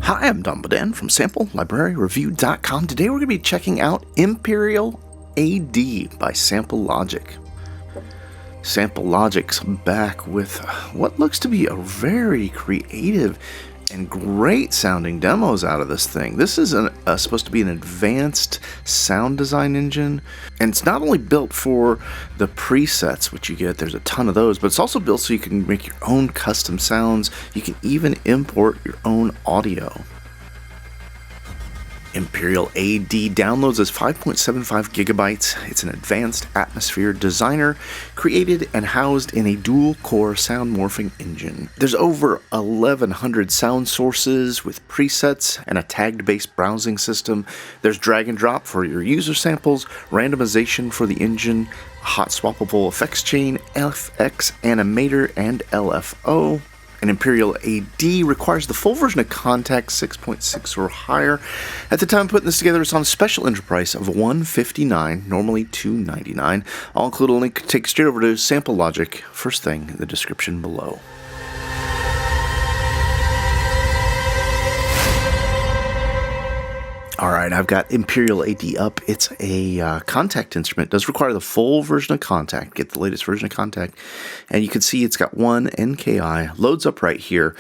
Hi, I'm Don Bodan from SampleLibraryReview.com. Today we're going to be checking out Imperial AD by Sample Logic. Sample Logic's back with what looks to be a very creative and great sounding demos out of this thing. This is supposed to be an advanced sound design engine, and it's not only built for the presets, which you get, there's a ton of those, but it's also built so you can make your own custom sounds. You can even import your own audio. Imperial AD downloads as 5.75 gigabytes. It's an advanced atmosphere designer created and housed in a dual-core sound morphing engine. There's over 1,100 sound sources with presets and a tagged-based browsing system. There's drag and drop for your user samples, randomization for the engine, hot swappable effects chain, FX animator, and LFO. And Imperial AD requires the full version of Contact 6.6 or higher. At the time of putting this together, it's on a special entry price of $159, normally $299. I'll include a link to take straight over to Sample Logic, first thing in the description below. Alright, I've got Imperial AD up. It's a Contact instrument. It does require the full version of Contact. Get the latest version of Contact. And you can see it's got one NKI. Loads up right here.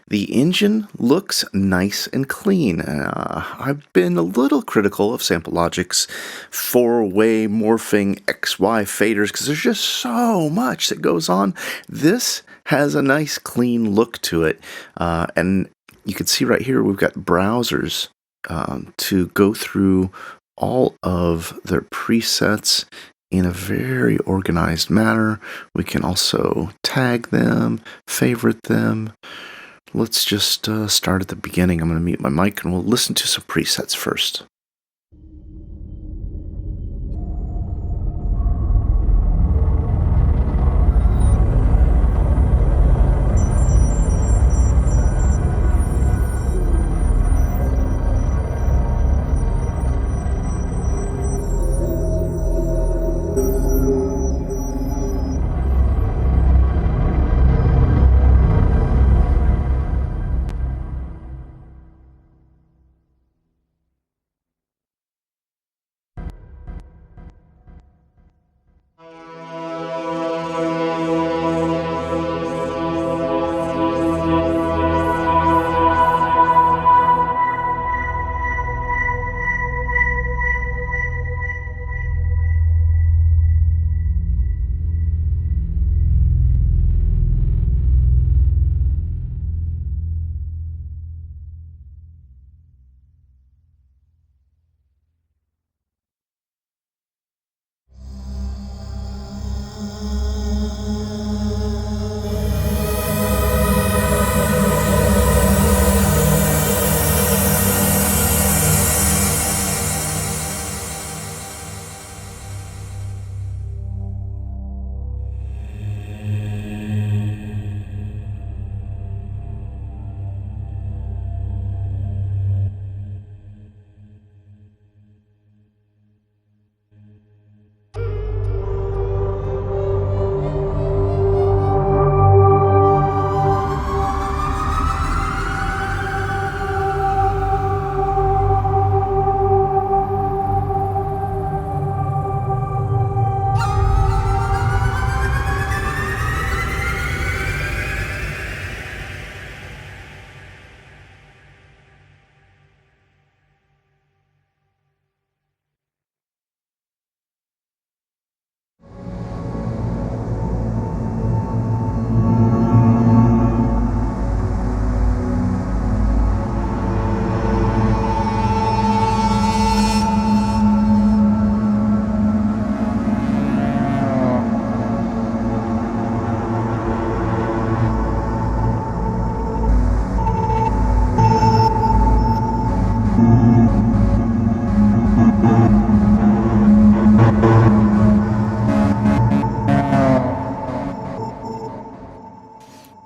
The engine looks nice and clean. I've been a little critical of Sample Logic's four-way morphing XY faders because there's just so much that goes on. This has a nice clean look to it. And you can see right here we've got browsers to go through all of their presets in a very organized manner. We can also tag them, favorite them. Let's just start at the beginning. I'm going to mute my mic and we'll listen to some presets first.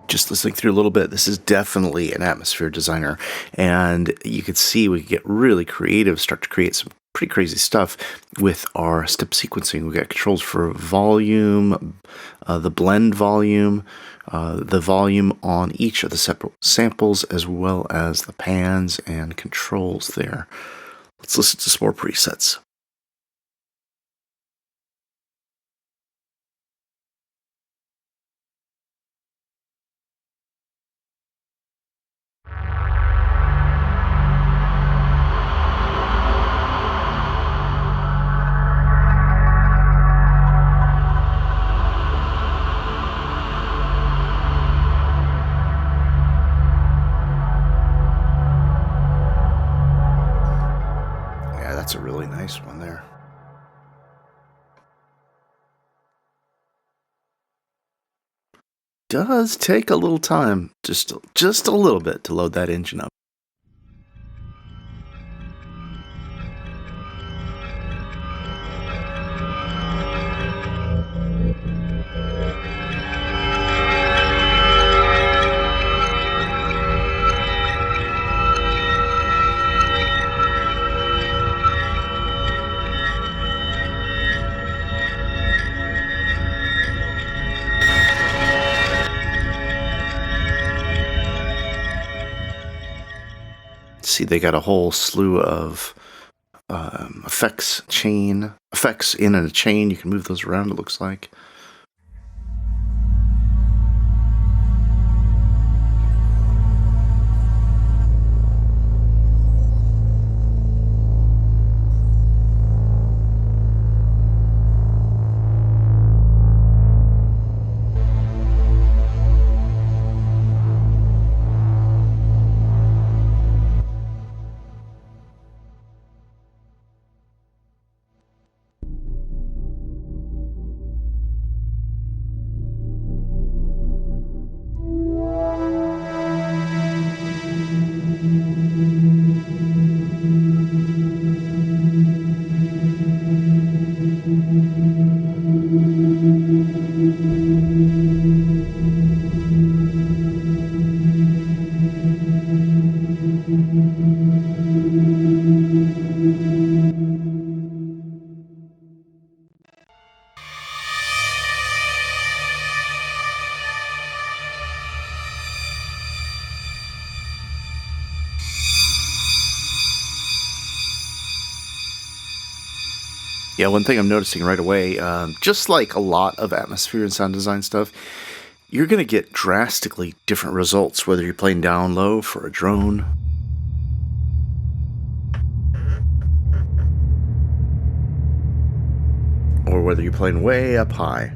Just listening through a little bit, this is definitely an atmosphere designer, and you could see we could get really creative, start to create some pretty crazy stuff with our step sequencing. We've got controls for volume, the blend volume, the volume on each of the separate samples, as well as the pans and controls there. Let's listen to some more presets. Yeah, that's a really nice one there. Does take a little time, just a little bit, to load that engine up. See, they got a whole slew of effects in a chain. You can move those around, it looks like. Yeah, one thing I'm noticing right away, just like a lot of atmosphere and sound design stuff, you're going to get drastically different results, whether you're playing down low for a drone, or whether you're playing way up high.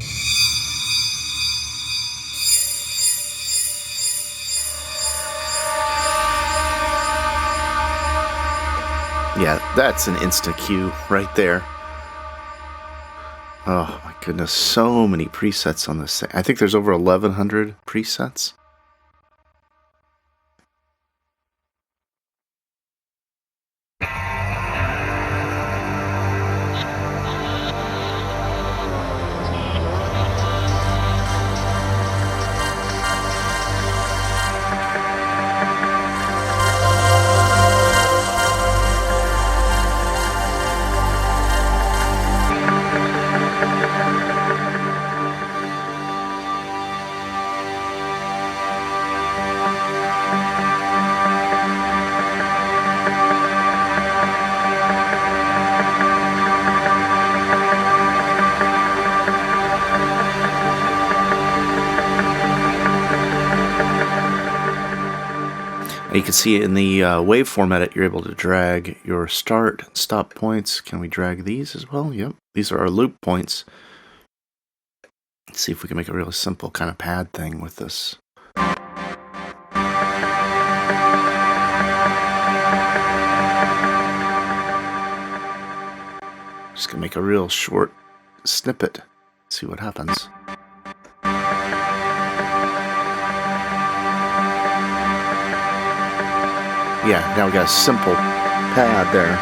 Yeah, that's an insta cue right there. Oh my goodness, so many presets on this thing. I think there's over 1,100 presets. And you can see in the waveform edit, you're able to drag your start and stop points. Can we drag these as well? Yep. These are our loop points. Let's see if we can make a really simple kind of pad thing with this. Just gonna make a real short snippet. See what happens. Yeah, now we got a simple pad there.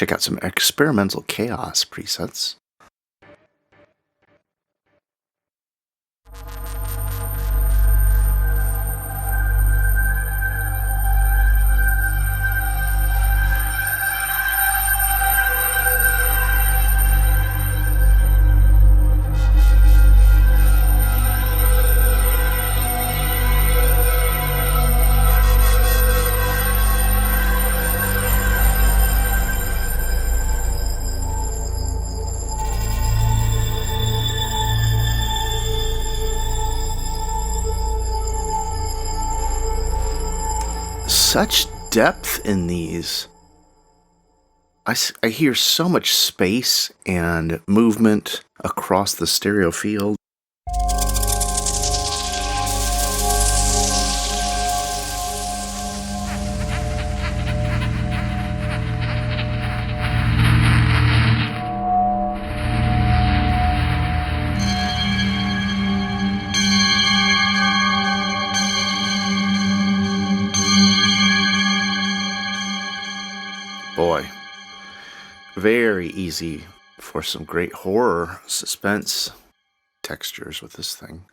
check out some experimental chaos presets. Such depth in these. I hear so much space and movement across the stereo field. Boy, very easy for some great horror suspense textures with this thing.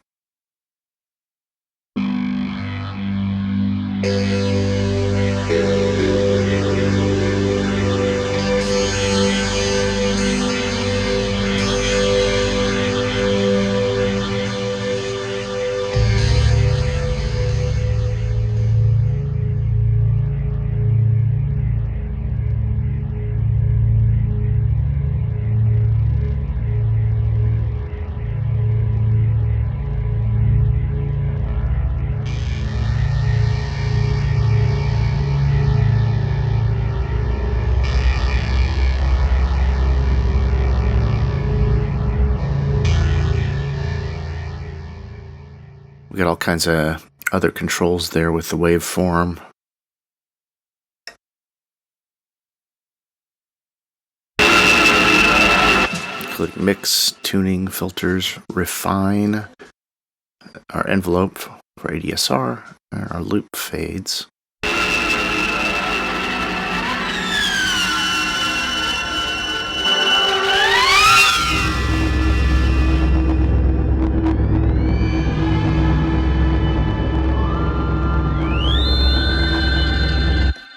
We got all kinds of other controls there with the waveform. Including mix, tuning, filters, refine, our envelope for ADSR, and our loop fades.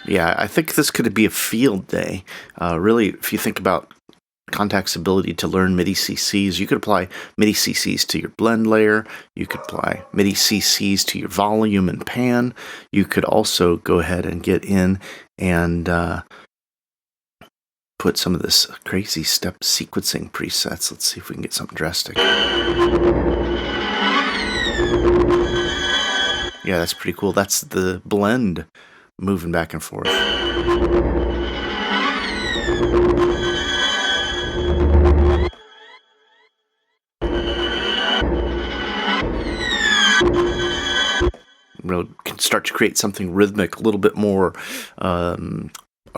Yeah, I think this could be a field day. Really, if you think about Contact's ability to learn MIDI CCs, you could apply MIDI CCs to your blend layer. You could apply MIDI CCs to your volume and pan. You could also go ahead and get in and put some of this crazy step sequencing presets. Let's see if we can get something drastic. Yeah, that's pretty cool. That's the blend moving back and forth. Really can start to create something rhythmic, a little bit more a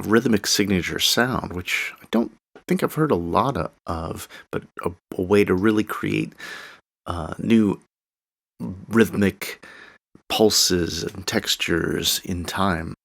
rhythmic signature sound, which I don't think I've heard a lot of, but a way to really create new rhythmic pulses and textures in time.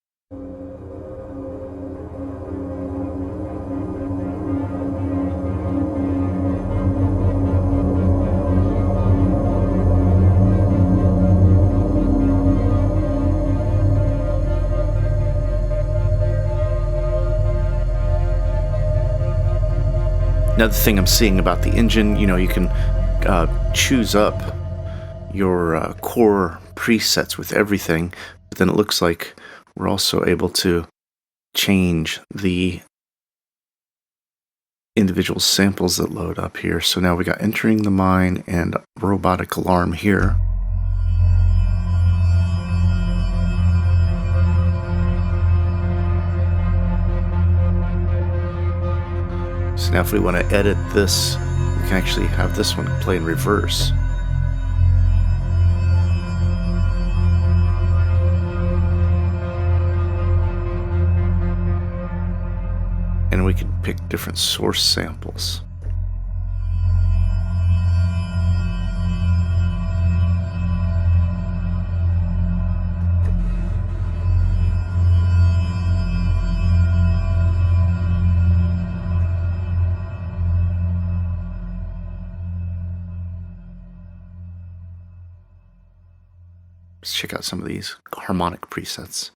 Another thing I'm seeing about the engine, you can choose up your core presets with everything, but then it looks like we're also able to change the individual samples that load up here. So now we got entering the mine and robotic alarm here. So now if we want to edit this, we can actually have this one play in reverse. And we can pick different source samples. check out some of these harmonic presets.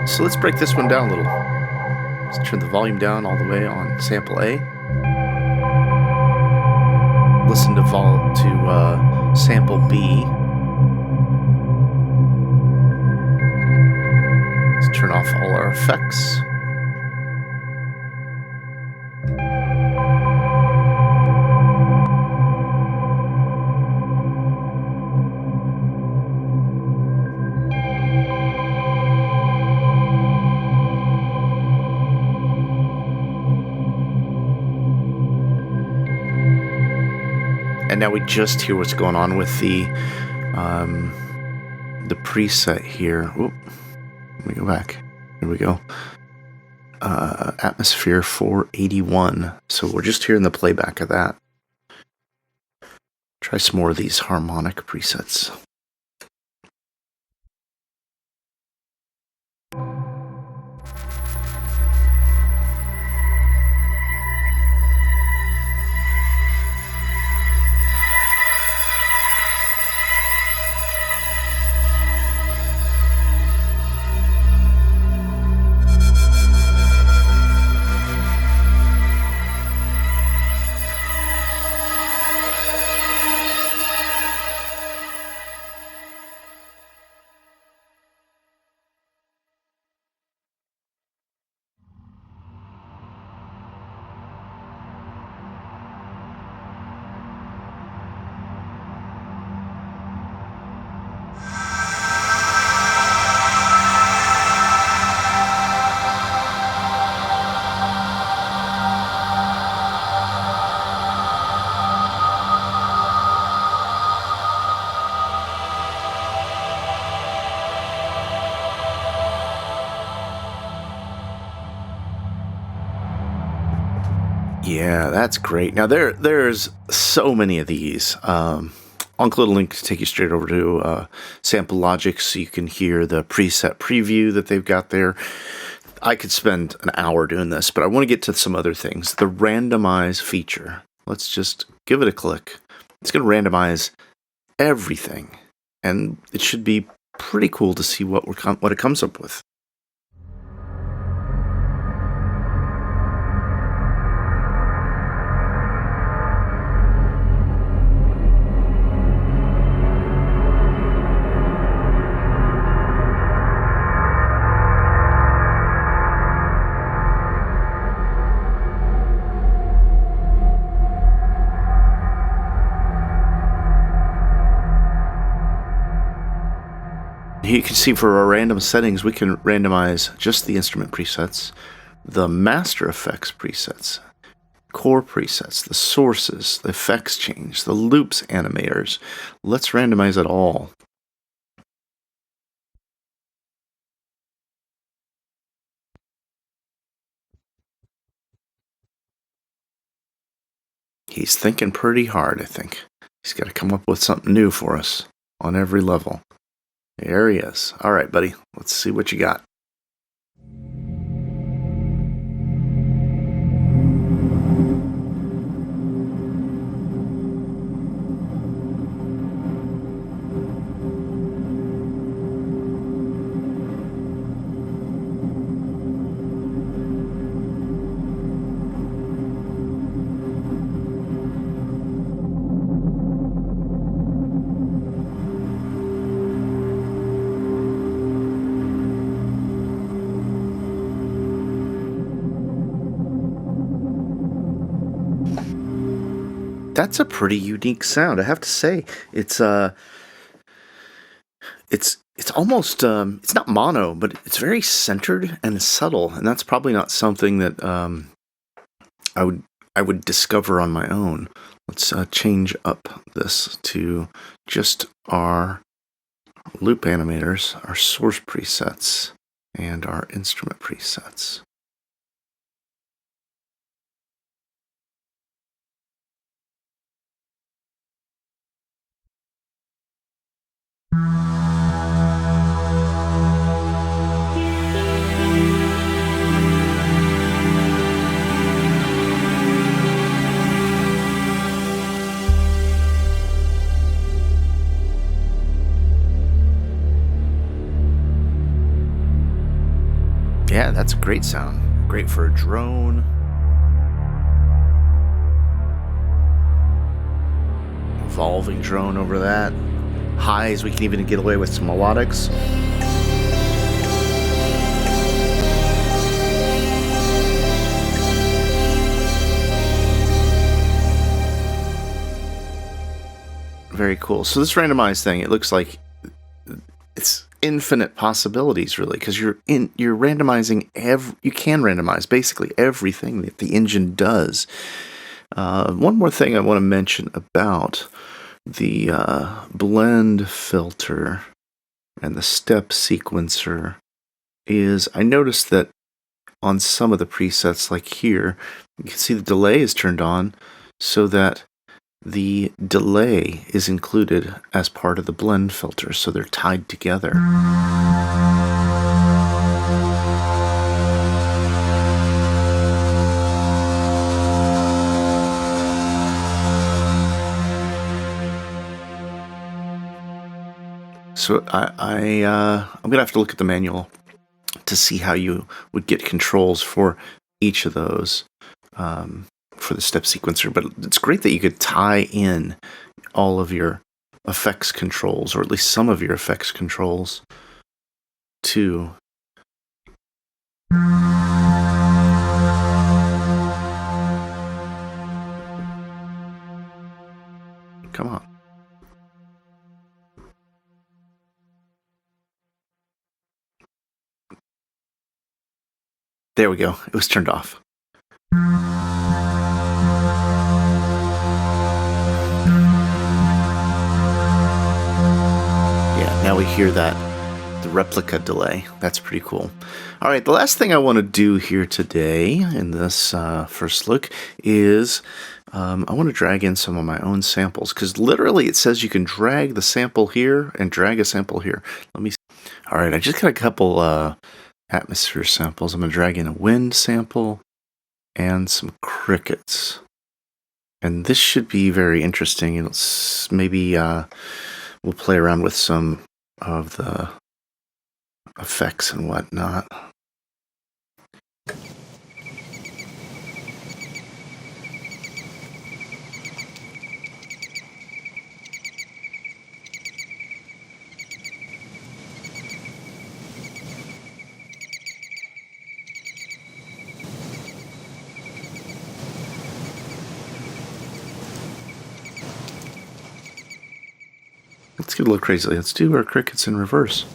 So let's break this one down a little. Let's turn the volume down all the way on sample A. Listen to sample B. Let's turn off all our effects. And now we just hear what's going on with the preset here. Oop, let me go back. Here we go. Atmosphere 481. So we're just hearing the playback of that. Try some more of these harmonic presets. Yeah, that's great. Now there's so many of these. I'll include a link to take you straight over to Sample Logic so you can hear the preset preview that they've got there. I could spend an hour doing this, but I want to get to some other things. The randomize feature. Let's just give it a click. It's going to randomize everything, and it should be pretty cool to see what it comes up with. You can see for our random settings, we can randomize just the instrument presets, the master effects presets, core presets, the sources, the effects change, the loops animators. Let's randomize it all. He's thinking pretty hard, I think. He's got to come up with something new for us on every level. There he is. All right, buddy. Let's see what you got. That's a pretty unique sound, I have to say. It's almost it's not mono, but it's very centered and subtle, and that's probably not something that I would discover on my own. Let's change up this to just our loop animators, our source presets, and our instrument presets. Yeah, that's a great sound. Great for a drone. Evolving drone over that. Highs, we can even get away with some melodics. Very cool. So this randomized thing, it looks like it's infinite possibilities, really, because you're randomizing you can randomize basically everything that the engine does. One more thing I want to mention about the blend filter and the step sequencer is I noticed that on some of the presets, like here, you can see the delay is turned on so that the delay is included as part of the blend filter, so they're tied together. So I'm gonna have to look at the manual to see how you would get controls for each of those for the step sequencer. But it's great that you could tie in all of your effects controls, or at least some of your effects controls, to come on. There we go. It was turned off. Yeah, now we hear that, the replica delay. That's pretty cool. All right, the last thing I want to do here today in this first look is I want to drag in some of my own samples, because literally it says you can drag the sample here and drag a sample here. Let me see. All right, I just got a couple atmosphere samples. I'm going to drag in a wind sample and some crickets. And this should be very interesting. Maybe we'll play around with some of the effects and whatnot. Let's get a little crazy. Let's do our crickets in reverse.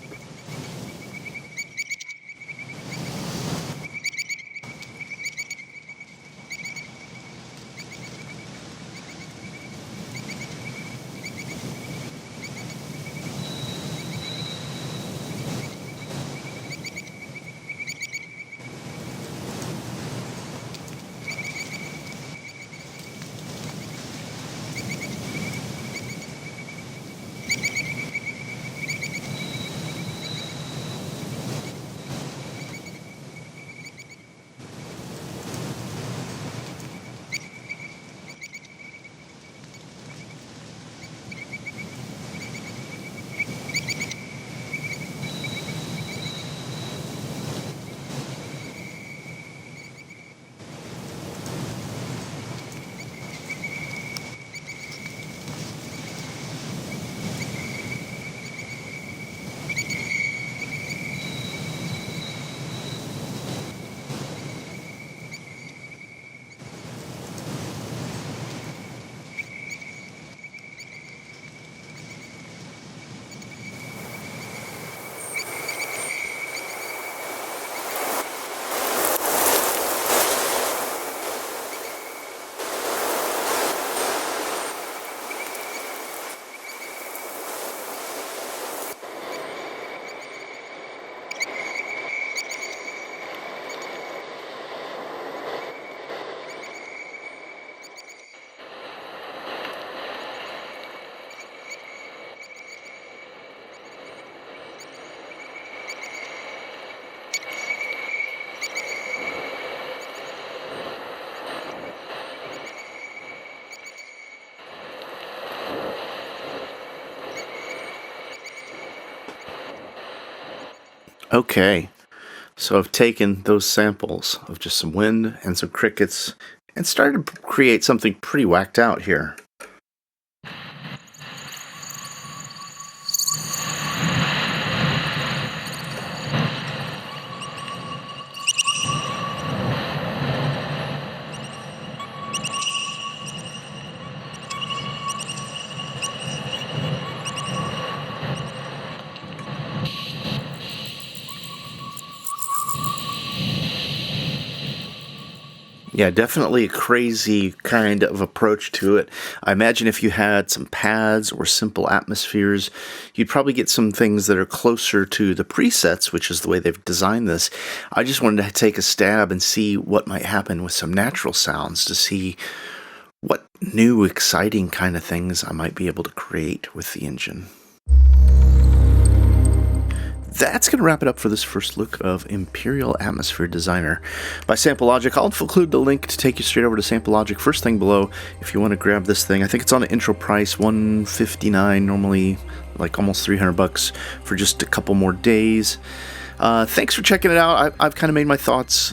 Okay, so I've taken those samples of just some wind and some crickets and started to create something pretty whacked out here. Yeah, definitely a crazy kind of approach to it. I imagine if you had some pads or simple atmospheres, you'd probably get some things that are closer to the presets, which is the way they've designed this. I just wanted to take a stab and see what might happen with some natural sounds to see what new, exciting kind of things I might be able to create with the engine. That's going to wrap it up for this first look of Imperial Atmosphere Designer by Sample Logic. I'll include the link to take you straight over to Sample Logic first thing below if you want to grab this thing. I think it's on an intro price, $159, normally like almost $300 for just a couple more days. Thanks for checking it out. I've kind of made my thoughts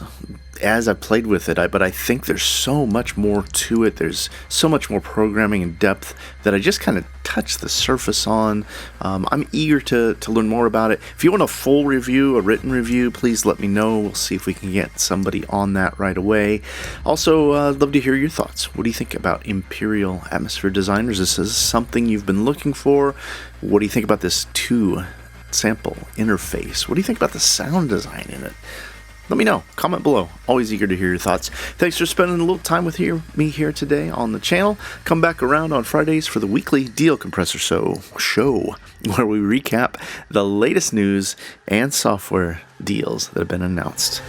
as I played with it, but I think there's so much more to it. There's so much more programming and depth that I just kind of touched the surface on. I'm eager to learn more about it. If you want a full review, a written review, please let me know. We'll see if we can get somebody on that right away. Also, I'd love to hear your thoughts. What do you think about Imperial Atmosphere Designers? Is this something you've been looking for? What do you think about this sample interface? What do you think about the sound design in it? Let me know. Comment below. Always eager to hear your thoughts. Thanks for spending a little time with me here today on the channel. Come back around on Fridays for the weekly Deal Compressor show, where we recap the latest news and software deals that have been announced.